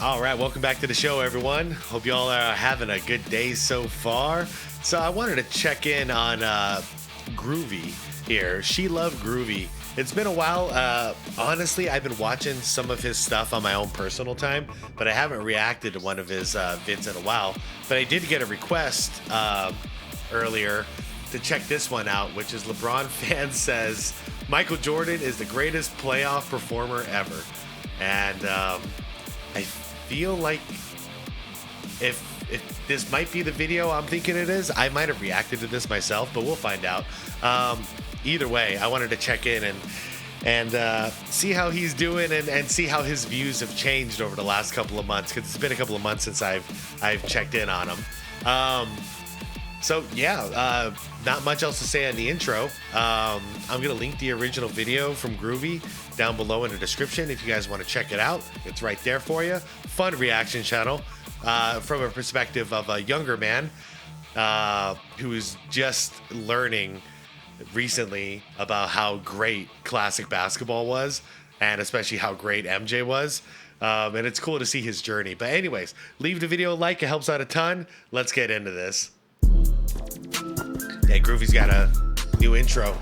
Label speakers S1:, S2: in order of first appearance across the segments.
S1: All right, welcome back to the show, everyone. Hope you all are having a good day so far. So I wanted to check in on Groovy here. She loved Groovy. It's been a while. Honestly, I've been watching some of his stuff on my own personal time, but I haven't reacted to one of his vids in a while. But I did get a request earlier to check this one out, which is LeBron fan says Michael Jordan is the greatest playoff performer ever. And I feel like if this might be the video I'm thinking it is, I might have reacted to this myself, but we'll find out. Either way, I wanted to check in and see how he's doing and see how his views have changed over the last couple of months, because it's been a couple of months since I've checked in on him. So yeah, not much else to say on the intro. I'm gonna link the original video from Groovy down below in the description if you guys want to check it out. It's right there for you. Fun reaction channel from a perspective of a younger man who is just learning recently about how great classic basketball was, and especially how great MJ was. And it's cool to see his journey. But anyways, leave the video a like. It helps out a ton. Let's get into this. Hey, Groovy's got a new intro.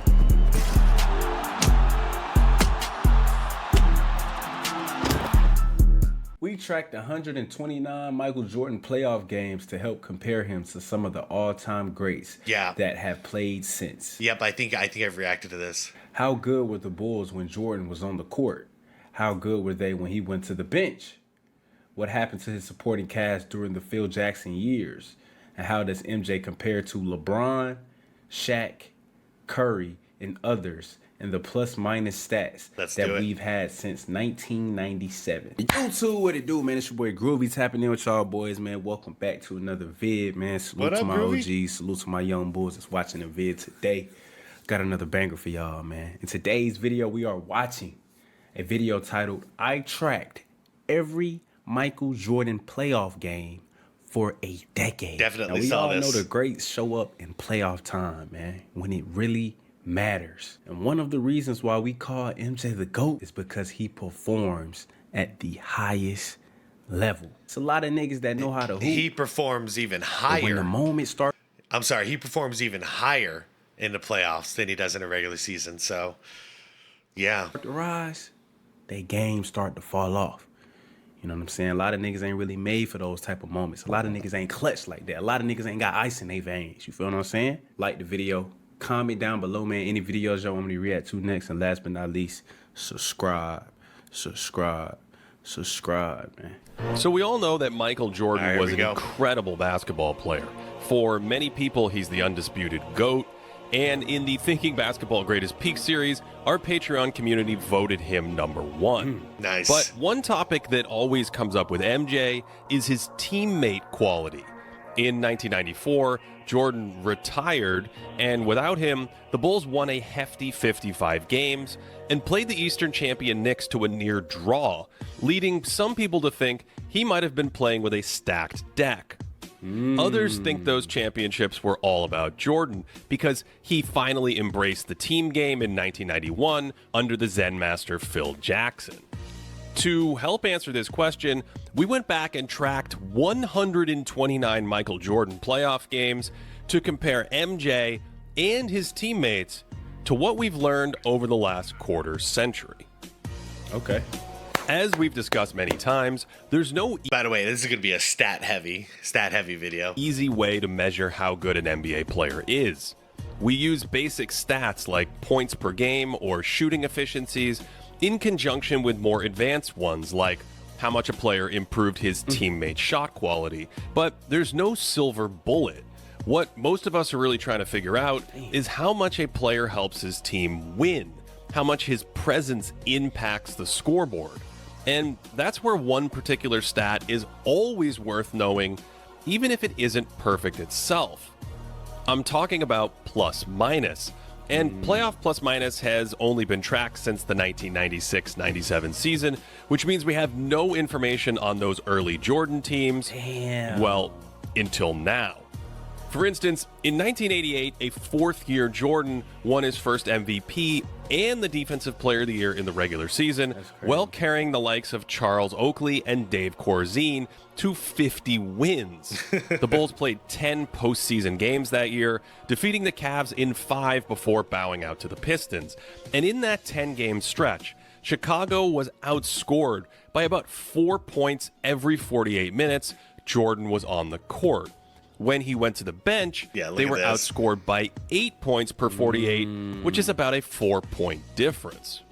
S2: We tracked 129 Michael Jordan playoff games to help compare him to some of the all-time greats that have played since.
S1: Yep, I think I've reacted to this.
S2: How good were the Bulls when Jordan was on the court? How good were they when he went to the bench? What happened to his supporting cast during the Phil Jackson years? And how does MJ compare to LeBron, Shaq, Curry, and others in the plus-minus stats that we've had since 1997? YouTube, what it do, man? It's your boy Groovy tapping in with y'all boys, man. Welcome back to another vid, man. Salute to my OGs, salute to my young bulls that's watching the vid today. Got another banger for y'all, man. In today's video, we are watching a video titled, I Tracked Every Michael Jordan Playoff Game for a Decade.
S1: Definitely
S2: now,
S1: saw
S2: we all
S1: this.
S2: know the greats show up in playoff time, man, when it really matters. And one of the reasons why we call MJ the GOAT is because he performs at the highest level. It's a lot of niggas that know how to hoop.
S1: He performs even higher.
S2: When the moment starts,
S1: I'm sorry, he performs even higher in the playoffs than he does in a regular season. So, yeah.
S2: To rise, they games start to fall off. You know what I'm saying? A lot of niggas ain't really made for those type of moments. A lot of niggas ain't clutch like that. A lot of niggas ain't got ice in their veins. You feel what I'm saying? Like the video. Comment down below, man, any videos y'all want me to react to next. And last but not least, subscribe, man.
S3: So we all know that Michael Jordan was an incredible basketball player. For many people, he's the undisputed GOAT. And in the Thinking Basketball Greatest Peak series, our Patreon community voted him #1.
S1: Nice.
S3: But one topic that always comes up with MJ is his teammate quality. In 1994, Jordan retired, and without him, the Bulls won a hefty 55 games and played the Eastern champion Knicks to a near draw, leading some people to think he might have been playing with a stacked deck. Others think those championships were all about Jordan because he finally embraced the team game in 1991 under the Zen master Phil Jackson. To help answer this question, we went back and tracked 129 Michael Jordan playoff games to compare MJ and his teammates to what we've learned over the last quarter century.
S2: Okay.
S3: As we've discussed many times, there's no
S1: By the way, this is going to be a stat heavy video.
S3: Easy way to measure how good an NBA player is. We use basic stats like points per game or shooting efficiencies in conjunction with more advanced ones like how much a player improved his teammate shot quality. But there's no silver bullet. What most of us are really trying to figure out is how much a player helps his team win, how much his presence impacts the scoreboard. And that's where one particular stat is always worth knowing, even if it isn't perfect itself. I'm talking about plus minus. And playoff plus minus has only been tracked since the 1996-97 season, which means we have no information on those early Jordan teams.
S2: Damn.
S3: Well, until now. For instance, in 1988, a fourth-year Jordan won his first MVP and the Defensive Player of the Year in the regular season, while carrying the likes of Charles Oakley and Dave Corzine to 50 wins. The Bulls played 10 postseason games that year, defeating the Cavs in 5 before bowing out to the Pistons. And in that 10-game stretch, Chicago was outscored by about 4 points every 48 minutes Jordan was on the court. When he went to the bench, they were outscored by 8 points per 48, which is about a 4-point difference.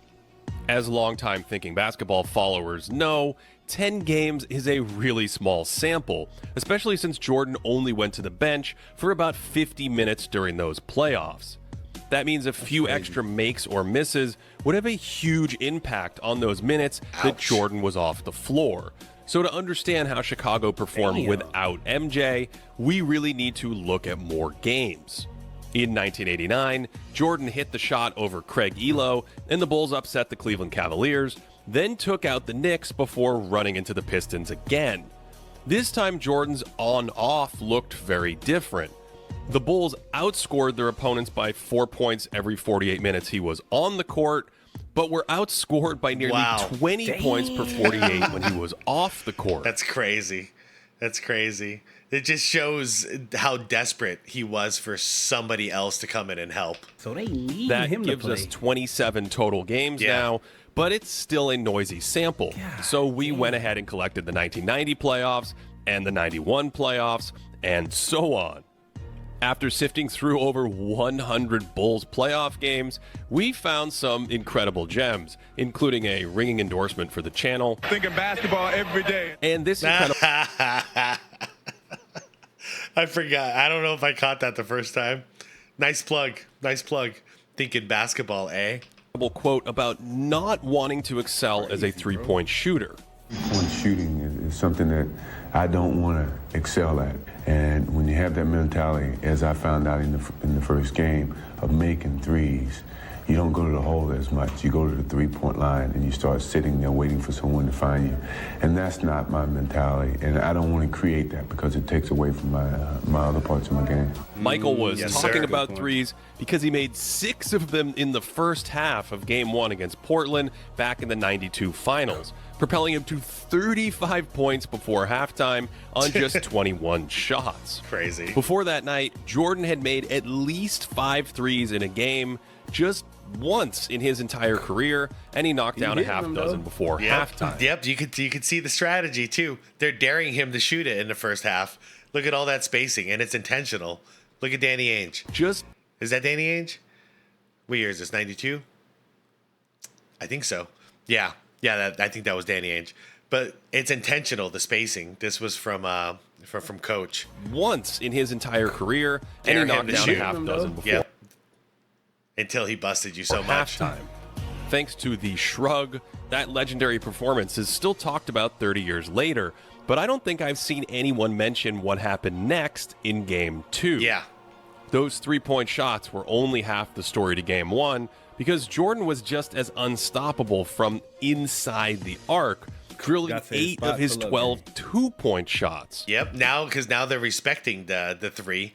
S3: As longtime Thinking Basketball followers know, 10 games is a really small sample, especially since Jordan only went to the bench for about 50 minutes during those playoffs. That means a few extra makes or misses would have a huge impact on those minutes that Jordan was off the floor. So to understand how Chicago performed without MJ, we really need to look at more games. In 1989, Jordan hit the shot over Craig Elo, and the Bulls upset the Cleveland Cavaliers, then took out the Knicks before running into the Pistons again. This time, Jordan's on-off looked very different. The Bulls outscored their opponents by 4 points every 48 minutes he was on the court, but were outscored by nearly 20 points per 48 when he was off the court.
S1: That's crazy. That's crazy. It just shows how desperate he was for somebody else to come in and help.
S2: So they need
S3: that
S2: him
S3: gives
S2: to play.
S3: us 27 total games now, but it's still a noisy sample. So we went ahead and collected the 1990 playoffs and the 91 playoffs and so on. After sifting through over 100 Bulls playoff games, we found some incredible gems, including a ringing endorsement for the channel.
S4: Thinking basketball every day.
S3: And this is kind of...
S1: I forgot. I don't know if I caught that the first time. Nice plug. Nice plug. Thinking basketball, eh?
S3: Quote about not wanting to excel as a three-point shooter.
S5: Three-point shooting is something that I don't want to excel at. And when you have that mentality, as I found out in the first game, of making threes, you don't go to the hole as much. You go to the three-point line and you start sitting there waiting for someone to find you. And that's not my mentality. And I don't want to create that because it takes away from my other parts of my game.
S3: Michael was talking about threes because he made 6 of them in the first half of Game 1 against Portland back in the 92 finals, propelling him to 35 points before halftime on just 21 shots.
S1: Crazy.
S3: Before that night, Jordan had made at least 5 threes in a game just once in his entire career, and he knocked down a half dozen before halftime.
S1: Yep, you could see the strategy too. They're daring him to shoot it in the first half. Look at all that spacing, and it's intentional. Look at Danny Ainge. Is that Danny Ainge? What year is this? 92? I think so. Yeah, I think that was Danny Ainge. But it's intentional, the spacing. This was from Coach.
S3: Once in his entire career, and he knocked down a half dozen before.
S1: Yep. Until he busted you so much.
S3: Halftime. Thanks to the shrug, that legendary performance is still talked about 30 years later, but I don't think I've seen anyone mention what happened next in Game 2.
S1: Yeah.
S3: Those three-point shots were only half the story to Game 1 because Jordan was just as unstoppable from inside the arc, drilling 8 of his 12 two-point shots.
S1: Yep, because now they're respecting the three.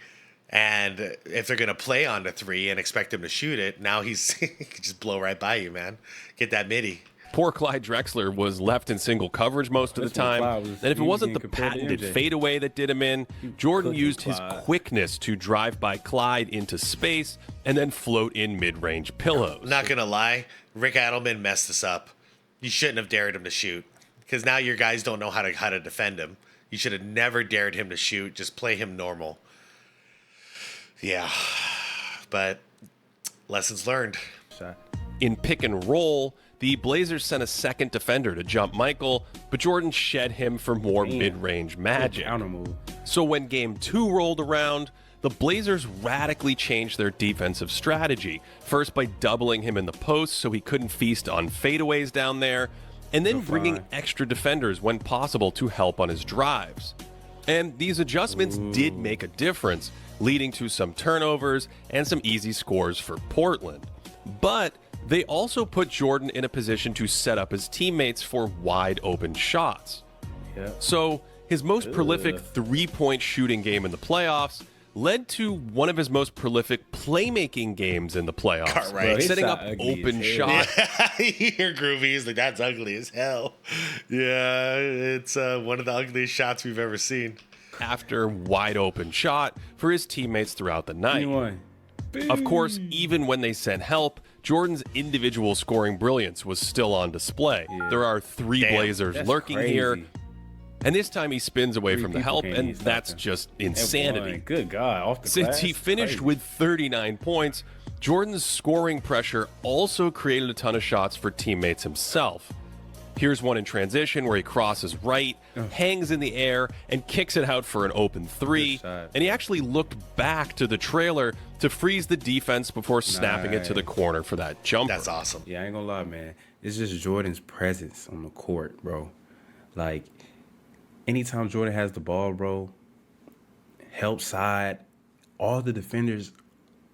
S1: And if they're going to play on the three and expect him to shoot it, now he can just blow right by you, man. Get that midi.
S3: Poor Clyde Drexler was left in single coverage most of the time. And if it wasn't the patented fadeaway that did him in, Jordan used his quickness to drive by Clyde into space and then float in mid-range pillows.
S1: Not going to lie, Rick Adelman messed this up. You shouldn't have dared him to shoot because now your guys don't know how to defend him. You should have never dared him to shoot. Just play him normal. Yeah, but lessons learned.
S3: In pick and roll, the Blazers sent a second defender to jump Michael, but Jordan shed him for more mid-range magic. So when Game 2 rolled around, the Blazers radically changed their defensive strategy, first by doubling him in the post so he couldn't feast on fadeaways down there, and then bringing extra defenders when possible to help on his drives. And these adjustments did make a difference, leading to some turnovers and some easy scores for Portland. But they also put Jordan in a position to set up his teammates for wide open shots. So his most prolific three-point shooting game in the playoffs led to one of his most prolific playmaking games in the playoffs,
S1: Cartwright.
S3: setting
S2: It's
S3: up
S2: ugly
S3: open
S2: as hell.
S3: shot.
S1: You hear Groovy, he's like, that's ugly as hell. Yeah, it's one of the ugliest shots we've ever seen.
S3: After wide open shot for his teammates throughout the night.
S2: 21.
S3: Of course, even when they sent help, Jordan's individual scoring brilliance was still on display. There are three
S1: Damn,
S3: Blazers
S2: That's
S3: lurking
S2: crazy.
S3: here, and this time he spins away
S2: Three
S3: from the
S2: people
S3: help,
S2: can't
S3: and
S2: even stop
S3: that's
S2: him.
S3: just
S2: And
S3: insanity.
S2: one. Good God, off the
S3: Since
S2: glass?
S3: he finished
S2: Crazy.
S3: with 39 points, Jordan's scoring pressure also created a ton of shots for teammates himself. Here's one in transition where he crosses right, hangs in the air, and kicks it out for an open three.
S2: Good shot.
S3: And he actually looked back to the trailer to freeze the defense before snapping it to the corner for that jumper.
S1: That's awesome.
S2: Yeah, I ain't gonna lie, man. It's just Jordan's presence on the court, bro. Like, anytime Jordan has the ball, bro, help side, all the defenders'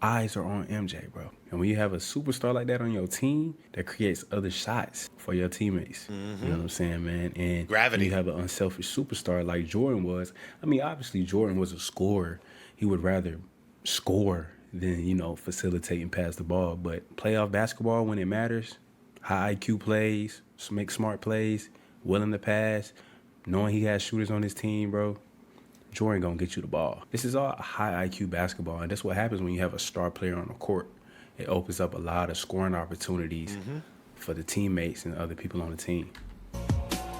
S2: eyes are on MJ, bro. And when you have a superstar like that on your team, that creates other shots for your teammates. You know what I'm saying, man? And
S1: Gravity.
S2: when you have an unselfish superstar like Jordan was. I mean, obviously, Jordan was a scorer. He would rather score than, facilitate and pass the ball. But playoff basketball, when it matters, high IQ plays, make smart plays, willing to pass, knowing he has shooters on his team, bro, Jordan gonna get you the ball. This is all high IQ basketball, and that's what happens when you have a star player on the court. It opens up a lot of scoring opportunities for the teammates and other people on the team.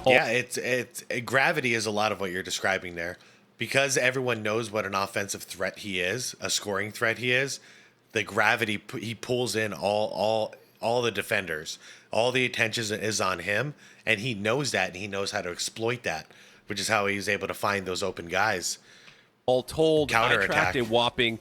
S1: Yeah, it's gravity is a lot of what you're describing there. Because everyone knows what an offensive threat he is, a scoring threat he is, the gravity, he pulls in all the defenders. All the attention is on him, and he knows that, and he knows how to exploit that, which is how he's able to find those open guys.
S3: All told, I
S1: Counterattack.
S3: tracked a whopping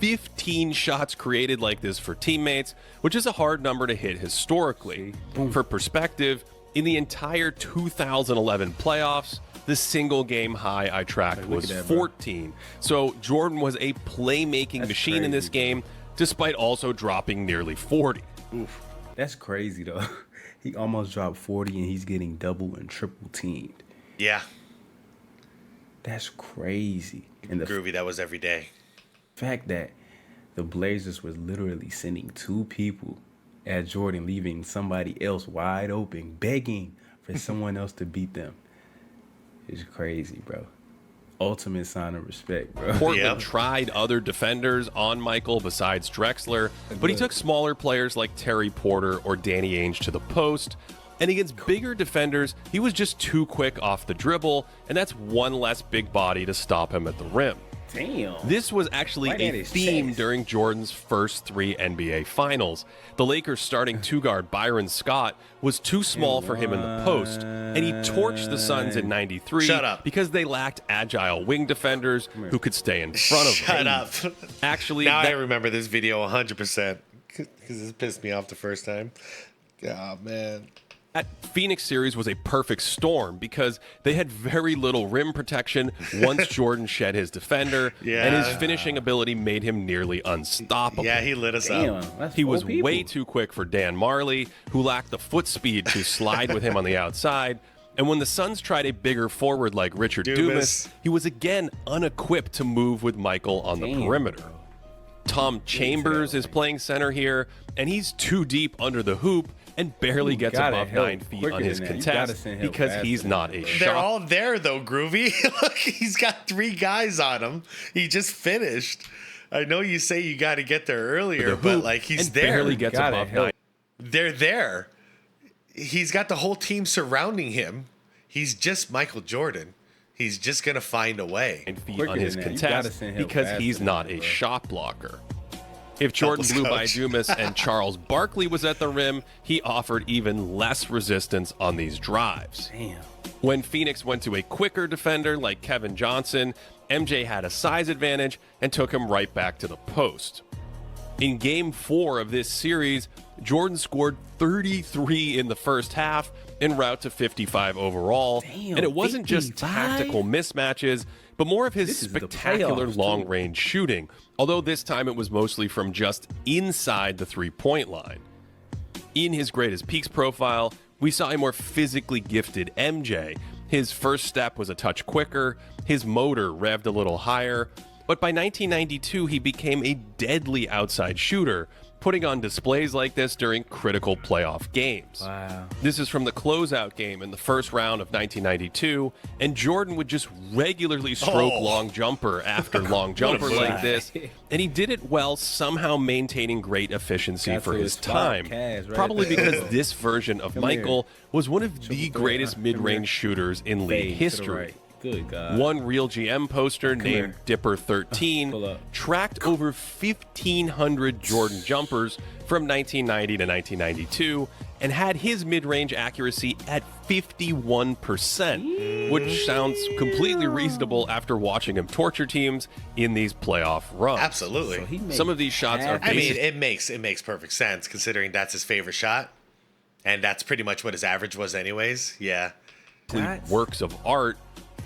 S3: 15 shots created like this for teammates, which is a hard number to hit historically. For perspective, in the entire 2011 playoffs, the single game high I tracked
S2: Look
S3: was
S2: at that, bro.
S3: 14. So Jordan was a playmaking
S2: That's
S3: machine in this
S2: crazy,
S3: game, despite also dropping nearly 40.
S2: That's crazy, though. He almost dropped 40, and he's getting double and triple teamed.
S1: Yeah,
S2: That's crazy. And the
S1: Groovy, that was every day.
S2: fact that the Blazers was literally sending two people at Jordan, leaving somebody else wide open, begging for someone else to beat them, is crazy, bro. Ultimate sign of respect, bro.
S3: Portland
S1: Yeah.
S3: tried other defenders on Michael besides Drexler, but he took smaller players like Terry Porter or Danny Ainge to the post. And against bigger defenders, he was just too quick off the dribble, and that's one less big body to stop him at the rim.
S2: Damn.
S3: This was actually
S2: Right at
S3: a
S2: his
S3: theme
S2: chest.
S3: during Jordan's first three NBA Finals. The Lakers' starting two-guard Byron Scott was too small for him in the post, and he torched the Suns in '93
S1: Shut up.
S3: because they lacked agile wing defenders who could stay in front of him.
S1: Shut up.
S3: Actually,
S1: Now I
S3: that-
S1: remember this video 100% because this pissed me off the first time. Oh, man.
S3: That Phoenix series was a perfect storm because they had very little rim protection once Jordan shed his defender, and his
S1: Yeah.
S3: finishing ability made him nearly unstoppable.
S1: Yeah, he lit us
S2: Damn.
S1: up.
S2: That's
S3: He
S2: four
S3: was
S2: people.
S3: way too quick for Dan Marley, who lacked the foot speed to slide with him on the outside. And when the Suns tried a bigger forward like Richard Dumas, he was again unequipped to move with Michael on the
S2: Damn,
S3: perimeter.
S2: bro.
S3: Tom Chambers is playing center here, and he's too deep under the hoop and barely gets
S2: gotta
S3: above
S2: help
S3: 9 feet
S2: quicker
S3: on his
S2: than that. You gotta
S3: contest
S2: send help
S3: because
S2: faster
S3: he's
S2: than
S3: not
S2: that,
S3: a
S2: bro.
S1: They're
S3: shot.
S1: all there, though, Groovy. Look, he's got 3 guys on him. He just finished. I know you say you got to get there earlier, but, like, he's
S3: and
S1: there.
S3: barely gets
S2: Gotta
S3: above
S2: help.
S3: 9.
S1: They're there. He's got the whole team surrounding him. He's just Michael Jordan. He's just going to find a way.
S3: Feet
S2: Quicker
S3: on his
S2: than that. You gotta
S3: contest
S2: send help
S3: because
S2: faster
S3: he's
S2: than
S3: not
S2: that,
S3: a
S2: bro.
S3: shot blocker. If Jordan
S1: Help us,
S3: blew by
S1: coach.
S3: Dumas and Charles Barkley was at the rim, he offered even less resistance on these drives.
S2: Damn.
S3: When Phoenix went to a quicker defender like Kevin Johnson, MJ had a size advantage and took him right back to the post. In Game 4 of this series, Jordan scored 33 in the first half en route to 55 overall.
S2: Damn,
S3: And it wasn't just
S2: 55?
S3: tactical mismatches, but more of his
S2: This is the
S3: spectacular
S2: playoffs, too.
S3: long-range shooting, although this time it was mostly from just inside the three-point line. In his greatest peaks profile, we saw a more physically gifted MJ. His first step was a touch quicker, his motor revved a little higher, But by 1992, he became a deadly outside shooter, putting on displays like this during critical playoff games.
S2: Wow.
S3: This is from the closeout game in the first round of 1992, and Jordan would just regularly stroke long jumper after long jumper like this, and he did it while somehow maintaining great efficiency
S2: Got
S3: for
S2: to
S3: his
S2: his spot,
S3: time.
S2: Kaz, right
S3: Probably
S2: there.
S3: because this version of
S2: Come
S3: Michael
S2: here.
S3: was one of the greatest
S2: Come here.
S3: mid-range shooters in league
S2: Fade to the
S3: history.
S2: right. Good God.
S3: One Real GM poster named
S2: here. Pull
S3: Dipper13
S2: up.
S3: tracked over 1,500 Jordan jumpers from 1990 to 1992 and had his mid-range accuracy at 51%, which sounds completely reasonable after watching him torture teams in these playoff runs.
S1: Absolutely.
S2: So he made
S3: Some of these shots are
S1: I mean,
S3: basic.
S1: it makes perfect sense considering that's his favorite shot, and that's pretty much what his average was, anyways. Yeah.
S2: That's-
S3: works of art,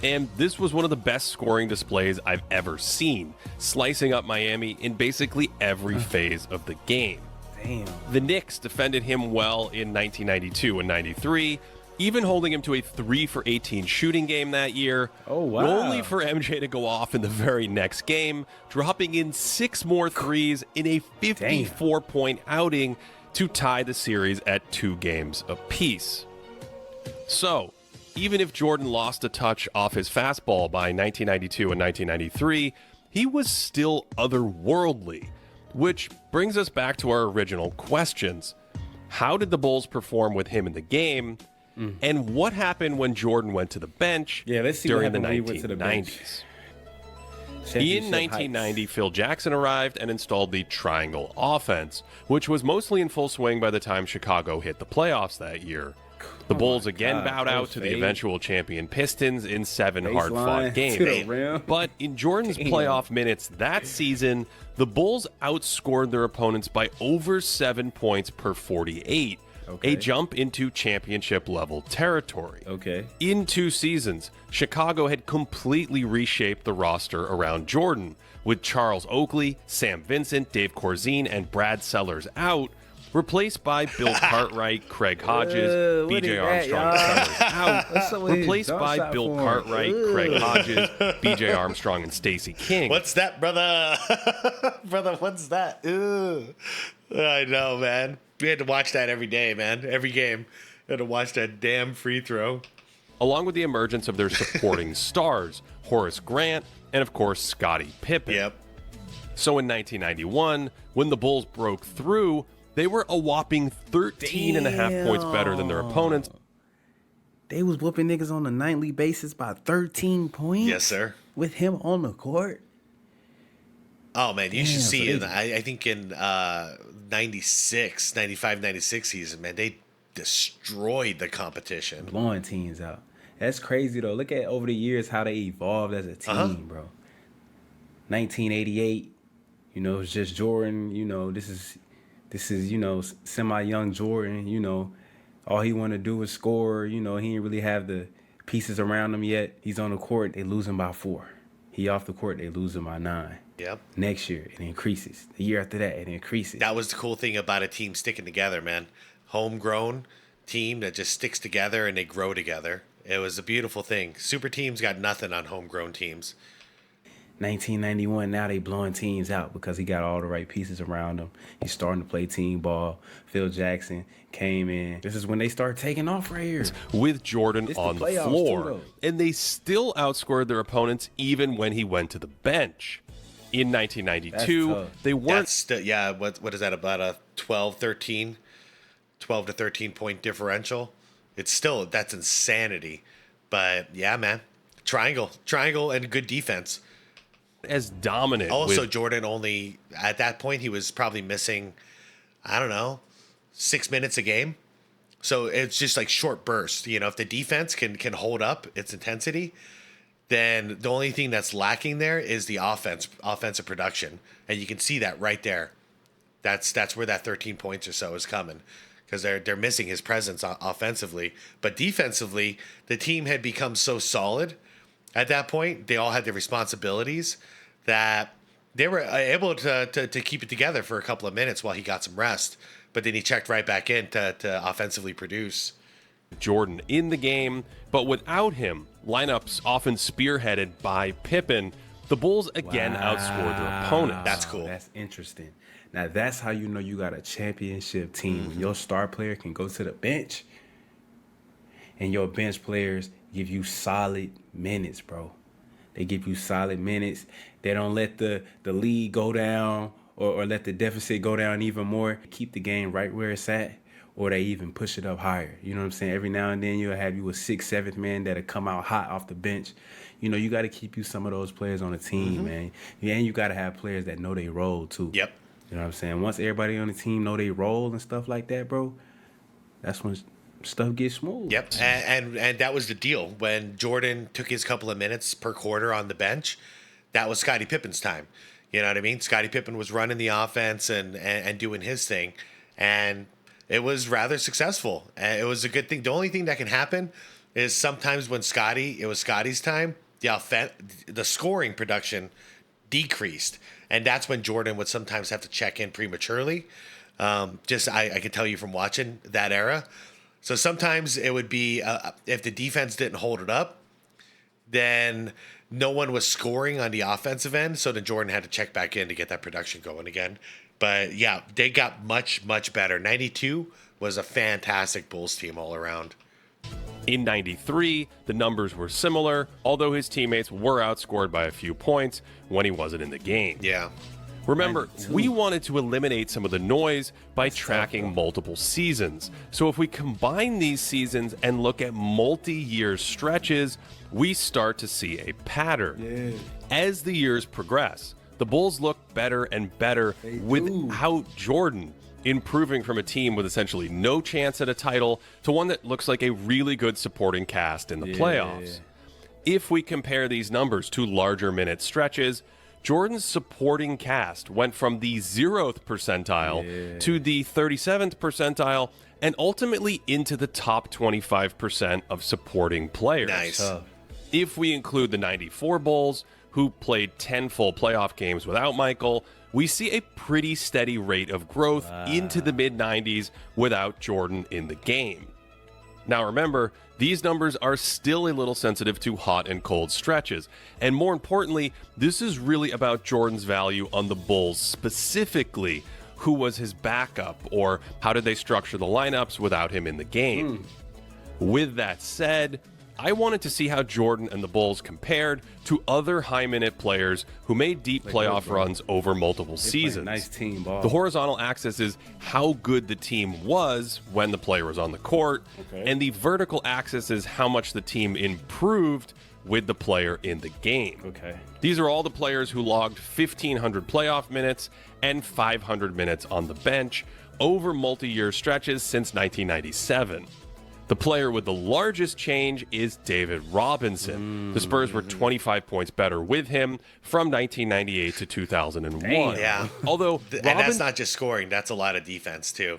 S3: and this was one of the best scoring displays I've ever seen, slicing up Miami in basically every phase of the game.
S2: Damn.
S3: The Knicks defended him well in 1992 and 93, even holding him to a 3 for 18 shooting game that year.
S2: Oh, wow.
S3: Only for MJ to go off in the very next game, dropping in 6 more threes in a 54-point outing to tie the series at 2 games apiece. So, even if Jordan lost a touch off his fastball by 1992 and 1993, he was still otherworldly. Which brings us back to our original questions. How did the Bulls perform with him in the game? And what happened when Jordan went to the bench
S2: Let's see what
S3: during the
S2: happened when he went to the bench.
S3: 1990s?
S2: Championship
S3: In 1990, Phil Jackson arrived and installed the triangle offense, which was mostly in full swing by the time Chicago hit the playoffs that year. The Bulls again
S2: God,
S3: bowed out
S2: those
S3: to the
S2: fade.
S3: eventual champion Pistons in 7
S2: Baseline
S3: hard-fought
S2: to the
S3: games.
S2: rim.
S3: But in Jordan's playoff minutes that season, the Bulls outscored their opponents by over 7 points per 48,
S2: Okay.
S3: a jump into championship-level territory.
S2: Okay.
S3: In 2 seasons, Chicago had completely reshaped the roster around Jordan, with Charles Oakley, Sam Vincent, Dave Corzine, and Brad Sellers out, replaced by Bill Cartwright, Craig Hodges,
S2: what
S3: B.J.
S2: is that,
S3: Armstrong,
S2: y'all?
S3: Sellers out,
S2: What's up with his
S3: replaced
S2: jump
S3: by
S2: shot
S3: Bill
S2: form?
S3: Cartwright, Craig Hodges, B.J. Armstrong, and Stacey King.
S1: What's that, brother? Brother, what's that? Ugh. I know, man. We had to watch that every day, man. Every game. We had to watch that damn free throw.
S3: Along with the emergence of their supporting stars, Horace Grant, and of course, Scottie Pippen.
S1: Yep.
S3: So in 1991, when the Bulls broke through, they were a whopping 13 and a half points better than their opponents.
S2: They was whooping niggas on a nightly basis by 13 points?
S1: Yes, sir.
S2: With him on the court?
S1: Oh, man, you should
S2: Damn,
S1: see
S2: so
S1: it. I think in 96, 95, 96 season, man, they destroyed the competition.
S2: Blowing teams out. That's crazy, though. Look at over the years how they evolved as a team, bro. 1988, you know, it's just Jordan. You know, this is you know, semi-young Jordan. You know, all he want to do is score. You know, he didn't really have the pieces around him yet. He's on the court, they lose him by 4. He off the court, they lose him by 9.
S1: Yep.
S2: Next year, it increases. The year after that, it increases.
S1: That was the cool thing about a team sticking together, man. Homegrown team that just sticks together and they grow together. It was a beautiful thing. Super teams got nothing on homegrown teams.
S2: 1991, now they blowing teams out because he got all the right pieces around him. He's starting to play team ball. Phil Jackson came in. This is when they start taking off right here.
S3: With Jordan
S2: It's the
S3: on the
S2: playoffs,
S3: floor,
S2: too, though.
S3: and they still outscored their opponents even when he went to the bench. In
S2: That's
S3: 1992,
S2: tough.
S3: they weren't
S1: That's still, what is that, about a 12 to 13 point differential? That's insanity. But yeah, man, triangle and good defense.
S3: as dominant.
S1: Also,
S3: with,
S1: Jordan only, at that point, he was probably missing, I don't know, 6 minutes a game. So it's just like short bursts. You know, if the defense can hold up its intensity, then the only thing that's lacking there is the offensive production. And you can see that right there. That's where that 13 points or so is coming, because they're missing his presence offensively. But defensively, the team had become so solid at that point. They all had their responsibilities that they were able to keep it together for a couple of minutes while he got some rest. But then he checked right back in to offensively produce.
S3: Jordan in the game, but without him, lineups often spearheaded by Pippen the Bulls again outscored their opponent.
S1: That's cool.
S2: That's interesting. Now, that's how you know you got a championship team. When your star player can go to the bench and your bench players give you solid minutes, bro. They give you solid minutes. They don't let the lead go down or let the deficit go down even more. Keep the game right where it's at, or they even push it up higher. You know what I'm saying? Every now and then you'll have you a 6th, 7th man that'll come out hot off the bench. You know, you got to keep you some of those players on the team, man. Yeah, and you got to have players that know they role, too.
S1: Yep.
S2: You know what I'm saying? Once everybody on the team know they role and stuff like that, bro, that's when stuff gets smooth.
S1: Yep. And that was the deal. When Jordan took his couple of minutes per quarter on the bench, that was Scottie Pippen's time. You know what I mean? Scottie Pippen was running the offense and doing his thing. And it was rather successful. It was a good thing. The only thing that can happen is sometimes when it was Scotty's time, the scoring production decreased. And that's when Jordan would sometimes have to check in prematurely. I can tell you from watching that era. So sometimes it would be if the defense didn't hold it up, then no one was scoring on the offensive end. So then Jordan had to check back in to get that production going again. But yeah, they got much, much better. 92 was a fantastic Bulls team all around.
S3: In 93, the numbers were similar, although his teammates were outscored by a few points when he wasn't in the game.
S1: Yeah.
S3: Remember, we wanted to eliminate some of the noise by tracking multiple seasons. So if we combine these seasons and look at multi-year stretches, we start to see a pattern. Yeah. As the years progress, the Bulls look better and better without Jordan, improving from a team with essentially no chance at a title to one that looks like a really good supporting cast in the playoffs. If we compare these numbers to larger minute stretches, Jordan's supporting cast went from the 0th percentile to the 37th percentile and ultimately into the top 25% of supporting players.
S1: Nice.
S3: If we include the 94 Bulls, who played 10 full playoff games without Michael, we see a pretty steady rate of growth into the mid-90s without Jordan in the game. Now remember, these numbers are still a little sensitive to hot and cold stretches, and more importantly, this is really about Jordan's value on the Bulls specifically. Who was his backup, or how did they structure the lineups without him in the game? With that said, I wanted to see how Jordan and the Bulls compared to other high-minute players who made deep playoff runs over multiple seasons.
S2: Nice team ball.
S3: The horizontal axis is how good the team was when the player was on the court, and the vertical axis is how much the team improved with the player in the game. These are all the players who logged 1,500 playoff minutes and 500 minutes on the bench over multi-year stretches since 1997. The player with the largest change is David Robinson. The Spurs were 25 points better with him from 1998 to 2001.
S1: Yeah.
S3: Although
S1: and that's not just scoring, that's a lot of defense too.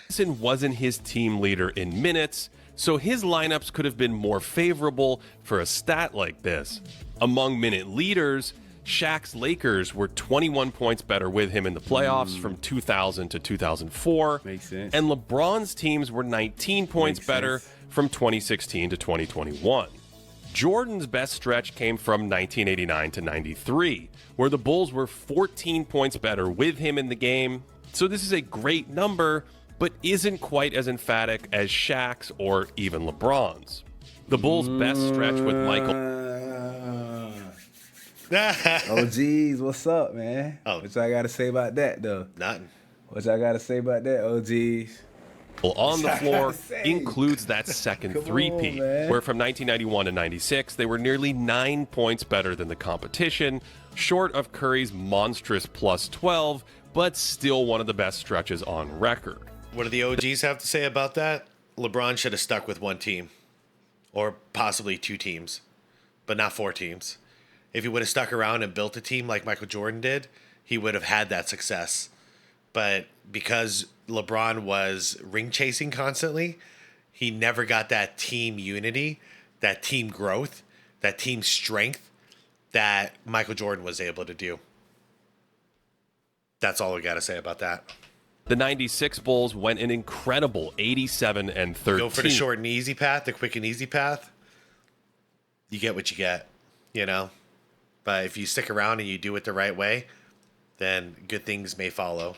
S3: Robinson wasn't his team leader in minutes, so his lineups could have been more favorable for a stat like this. Among minute leaders, Shaq's Lakers were 21 points better with him in the playoffs from 2000 to 2004.
S2: Makes sense.
S3: And LeBron's teams were 19 points better from 2016 to 2021. Jordan's best stretch came from 1989 to 93, where the Bulls were 14 points better with him in the game. So this is a great number, but isn't quite as emphatic as Shaq's or even LeBron's. The Bulls' best stretch with Michael...
S2: Oh, geez, what's up, man? What y'all got to say about that, though?
S1: Nothing.
S2: What y'all got to say about that, OGs?
S3: On the floor includes that second three-peat, where from 1991 to 96, they were nearly 9 points better than the competition, short of Curry's monstrous plus 12, but still one of the best stretches on record.
S1: What do the OGs have to say about that? LeBron should have stuck with one team, or possibly two teams, but not four teams. If he would have stuck around and built a team like Michael Jordan did, he would have had that success. But because LeBron was ring chasing constantly, he never got that team unity, that team growth, that team strength that Michael Jordan was able to do. That's all we got to say about that.
S3: The 96 Bulls went an incredible 87-13.
S1: Go for the short and easy path, the quick and easy path. You get what you get, you know? But if you stick around and you do it the right way, then good things may follow.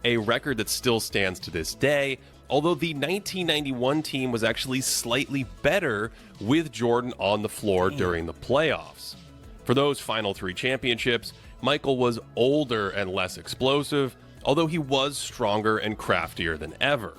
S3: A record that still stands to this day, although the 1991 team was actually slightly better with Jordan on the floor during the playoffs. For those final 3 championships, Michael was older and less explosive, although he was stronger and craftier than ever.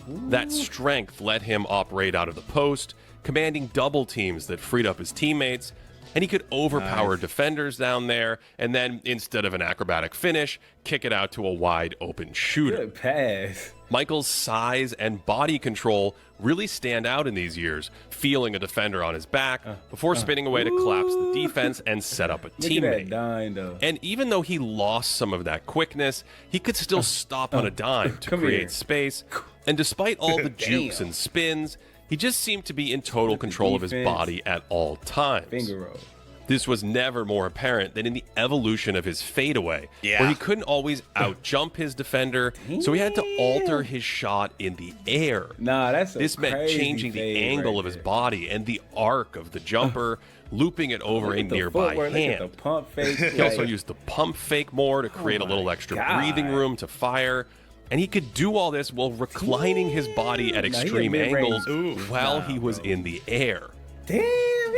S3: That strength let him operate out of the post, commanding double teams that freed up his teammates, and he could overpower defenders down there, and then, instead of an acrobatic finish, kick it out to a wide open shooter.
S2: Good pass.
S3: Michael's size and body control really stand out in these years, feeling a defender on his back before spinning away to collapse the defense and set up a
S2: Look at that
S3: teammate.
S2: dime, though.
S3: And even though he lost some of that quickness, he could still stop on a dime to
S2: Come
S3: create
S2: here.
S3: space. And despite all the jukes and spins, he just seemed to be in total control of his
S2: defense.
S3: body at all times.
S2: Finger roll.
S3: This was never more apparent than in the evolution of his fadeaway,
S1: Yeah.
S3: where he couldn't always out-jump his defender, so he had to alter his shot in the air.
S2: Nah, that's a
S3: This meant
S2: crazy
S3: changing the
S2: fade
S3: angle
S2: right
S3: of his
S2: there.
S3: body and the arc of the jumper, looping it over
S2: Look
S3: a
S2: at the
S3: nearby
S2: footwork, look at
S3: hand.
S2: the pump fake.
S3: He also used the pump fake more to create a little
S2: my
S3: extra
S2: God.
S3: breathing room to fire. And he could do all this while reclining his body at
S2: Nah, he a
S3: extreme
S2: mid-range.
S3: angles while he was in the air.
S2: Damn,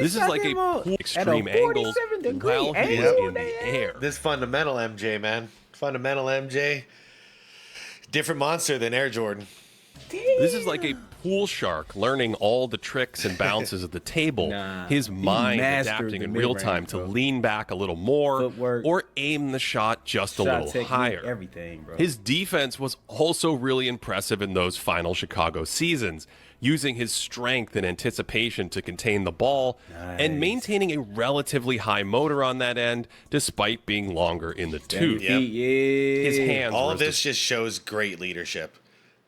S3: This is like a pool extreme angles while he was in the air.
S1: This fundamental MJ, man. Fundamental MJ. Different monster than Air Jordan.
S3: This is like a pool shark learning all the tricks and bounces of the table.
S2: Nah,
S3: His
S2: he
S3: mind
S2: mastered
S3: adapting
S2: the
S3: in real
S2: mid-range,
S3: time to
S2: bro.
S3: lean back a little more
S2: Footwork.
S3: or aim the shot just a
S2: Shot
S3: little
S2: technique,
S3: higher.
S2: everything, bro.
S3: His defense was also really impressive in those final Chicago seasons, using his strength and anticipation to contain the ball and maintaining a relatively high motor on that end despite being longer in the tooth.
S1: Yep.
S2: Yeah.
S3: His hands
S1: All
S3: were
S1: of this just shows great leadership.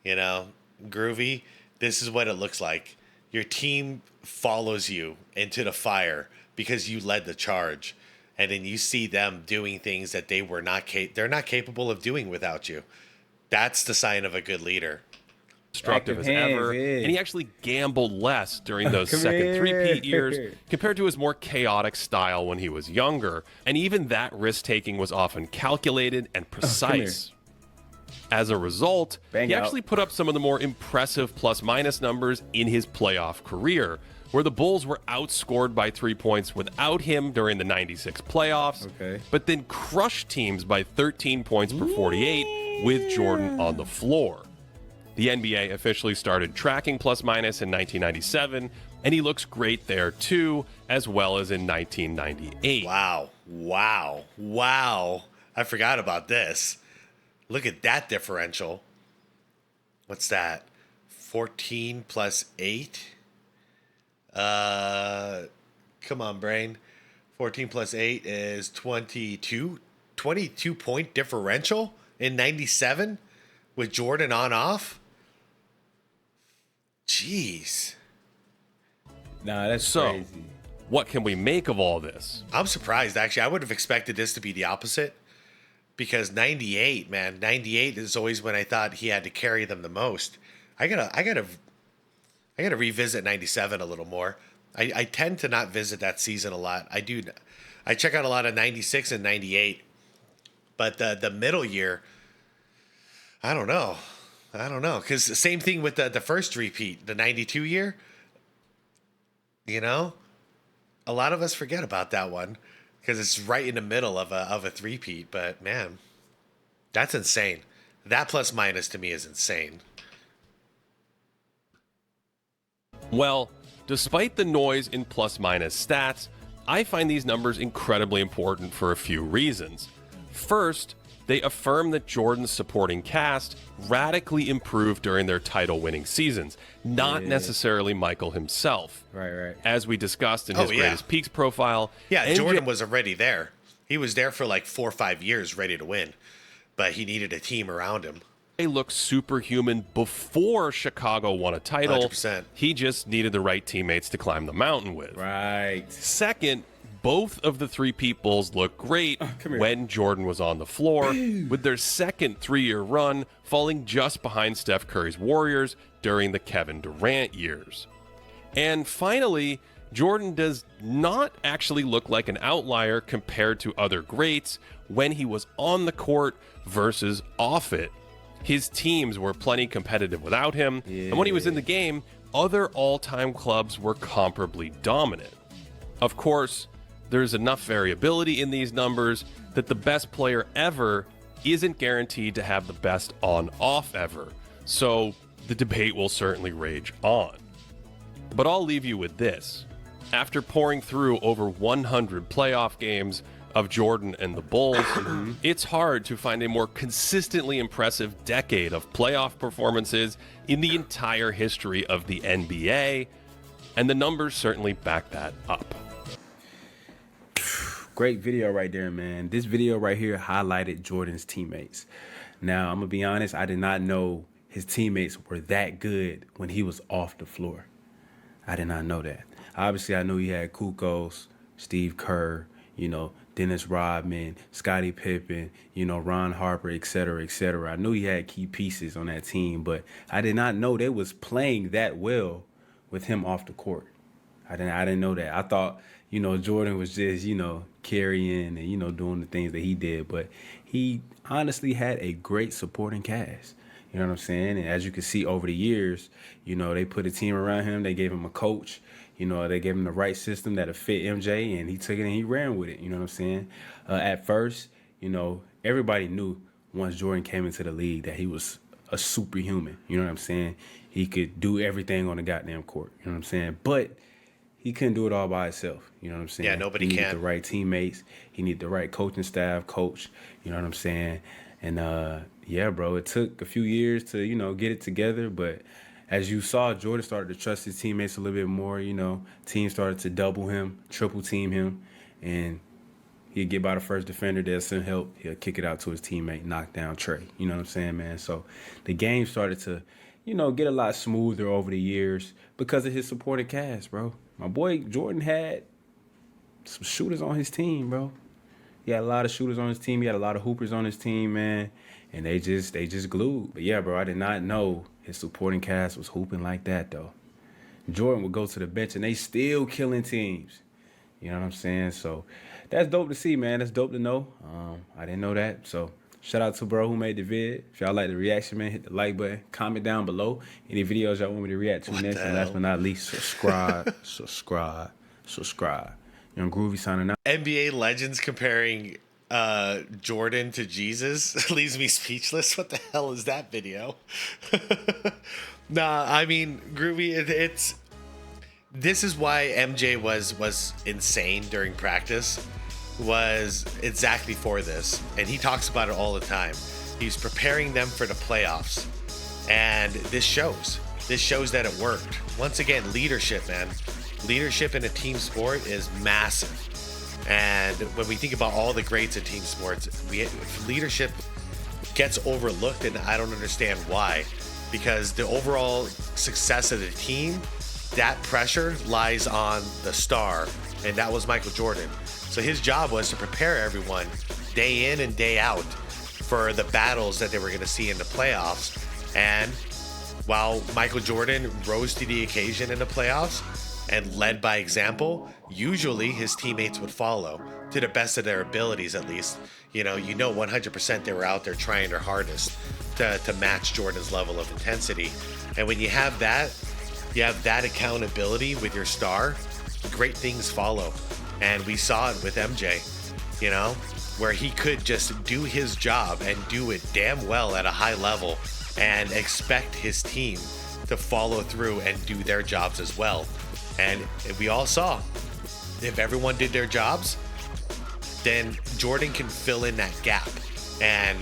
S1: You know, Groovy, this is what it looks like. Your team follows you into the fire because you led the charge. And then you see them doing things that they were not they're not capable of doing without you. That's the sign of a good leader.
S3: destructive as
S2: Active hands,
S3: ever,
S2: yeah.
S3: and he actually gambled less during those
S2: Come
S3: second
S2: here.
S3: three-peat years compared to his more chaotic style when he was younger, and even that risk-taking was often calculated and precise. As a result,
S2: Bang
S3: he
S2: out.
S3: actually put up some of the more impressive plus-minus numbers in his playoff career, where the Bulls were outscored by 3 points without him during the 96 playoffs,
S2: Okay.
S3: but then crushed teams by 13 points per 48 with Jordan on the floor. The NBA officially started tracking plus-minus in 1997, and he looks great there too, as well as in 1998.
S1: Wow. I forgot about this. Look at that differential. What's that? 14 plus 8? Come on, brain. 14 plus 8 is 22. 22-point differential in 97 with Jordan on off? Jeez.
S2: Nah, that's
S3: So,
S2: crazy.
S3: what can we make of all this?
S1: I'm surprised, actually. I would have expected this to be the opposite. Because 98, man, 98 is always when I thought he had to carry them the most. I gotta revisit 97 a little more. I tend to not visit that season a lot. I check out a lot of 96 and 98, but the middle year, I don't know, because the same thing with the first repeat, the 92 year. You know, a lot of us forget about that one. Because it's right in the middle of a three-peat, but man, that's insane. That plus minus to me is insane.
S3: Well, despite the noise in plus-minus stats, I find these numbers incredibly important for a few reasons. First, they affirm that Jordan's supporting cast radically improved during their title-winning seasons, not necessarily Michael himself.
S2: Right.
S3: As we discussed in his greatest peaks profile,
S1: Yeah,
S3: MJ
S1: Jordan was already there. He was there for like 4 or 5 years ready to win, but he needed a team around him.
S3: looked superhuman before Chicago won a title.
S1: 100%.
S3: He just needed the right teammates to climb the mountain with.
S2: Right.
S3: Second, both of the three-peat Bulls looked great when Jordan was on the floor, with their second 3-year run falling just behind Steph Curry's Warriors during the Kevin Durant years. And finally, Jordan does not actually look like an outlier compared to other greats when he was on the court versus off it. His teams were plenty competitive without him, and when he was in the game, other all-time clubs were comparably dominant. Of course, there's enough variability in these numbers that the best player ever isn't guaranteed to have the best on-off ever, so the debate will certainly rage on. But I'll leave you with this. After pouring through over 100 playoff games of Jordan and the Bulls, it's hard to find a more consistently impressive decade of playoff performances in the entire history of the NBA, and the numbers certainly back that up.
S2: Great video right there, man. This video right here highlighted Jordan's teammates. Now, I'm going to be honest, I did not know his teammates were that good when he was off the floor. I did not know that. Obviously, I knew he had Kukos, Steve Kerr, Dennis Rodman, Scottie Pippen, Ron Harper, et cetera, et cetera. I knew he had key pieces on that team, but I did not know they was playing that well with him off the court. I didn't know that. I thought, Jordan was just, carrying and, doing the things that he did, but he honestly had a great supporting cast. You know what I'm saying? And as you can see over the years, they put a team around him. They gave him a coach. They gave him the right system that'll fit MJ, and he took it and he ran with it. You know what I'm saying? At first, everybody knew once Jordan came into the league that he was a superhuman. You know what I'm saying? He could do everything on the goddamn court. You know what I'm saying? But he couldn't do it all by himself. You know what I'm saying?
S1: Yeah, nobody can.
S2: He needed the right teammates. He needed the right coaching staff, coach. You know what I'm saying? And, yeah, bro, it took a few years to, get it together. But as you saw, Jordan started to trust his teammates a little bit more. Teams started to double him, triple team him. And he'd get by the first defender. They'll send help. He'll kick it out to his teammate, knock down Trey. You know what I'm saying, man? So the game started to, get a lot smoother over the years because of his supporting cast, bro. My boy Jordan had some shooters on his team, bro. He had a lot of shooters on his team. He had a lot of hoopers on his team, man. And they just glued. But yeah, bro, I did not know his supporting cast was hooping like that, though. Jordan would go to the bench and they still killing teams. You know what I'm saying? So that's dope to see, man. That's dope to know. I didn't know that. So shout out to bro who made the vid. If y'all like the reaction, man, hit the like button. Comment down below any videos y'all want me to react to next. And last but not least, subscribe. Young Groovy signing out.
S1: NBA legends comparing Jordan to Jesus leaves me speechless. What the hell is that video? Nah, I mean, Groovy, this is why MJ was insane during practice, was exactly for this. And he talks about it all the time. He's preparing them for the playoffs. And this shows that it worked. Once again, leadership, man. Leadership in a team sport is massive. And when we think about all the greats in team sports, leadership gets overlooked, and I don't understand why. Because the overall success of the team, that pressure lies on the star, and that was Michael Jordan. So his job was to prepare everyone day in and day out for the battles that they were going to see in the playoffs. And while Michael Jordan rose to the occasion in the playoffs and led by example, usually his teammates would follow to the best of their abilities, at least. 100% they were out there trying their hardest to match Jordan's level of intensity. And when you have that accountability with your star, great things follow. And we saw it with MJ, where he could just do his job and do it damn well at a high level and expect his team to follow through and do their jobs as well. And we all saw, if everyone did their jobs, then Jordan can fill in that gap. And,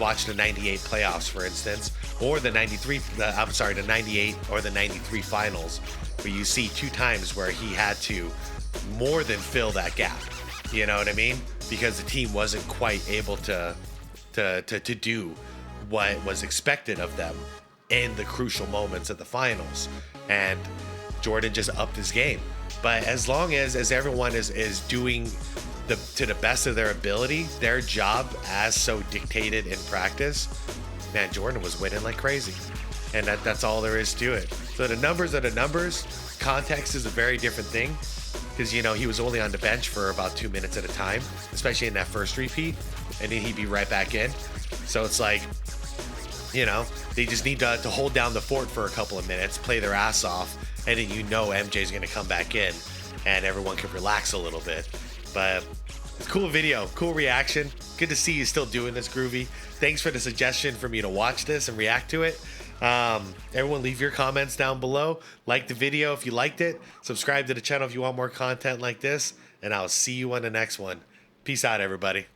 S1: watch the 98 playoffs, for instance, or the 98 or the 93 finals, where you see two times where he had to more than fill that gap. You know what I mean? Because the team wasn't quite able to do what was expected of them in the crucial moments of the finals. And Jordan just upped his game. But as long as everyone is doing to the best of their ability, their job as so dictated in practice, man, Jordan was winning like crazy. And that's all there is to it. So the numbers are the numbers. Context is a very different thing, because, you know, he was only on the bench for about 2 minutes at a time, especially in that first repeat, and then he'd be right back in. So it's like, you know, they just need to hold down the fort for a couple of minutes, play their ass off, and then you know MJ's going to come back in and everyone can relax a little bit. But it's a cool video, cool reaction. Good to see you still doing this, Groovy. Thanks for the suggestion for me to watch this and react to it. Everyone leave your comments down below. Like the video if you liked it. Subscribe to the channel if you want more content like this. And I'll see you on the next one. Peace out, everybody.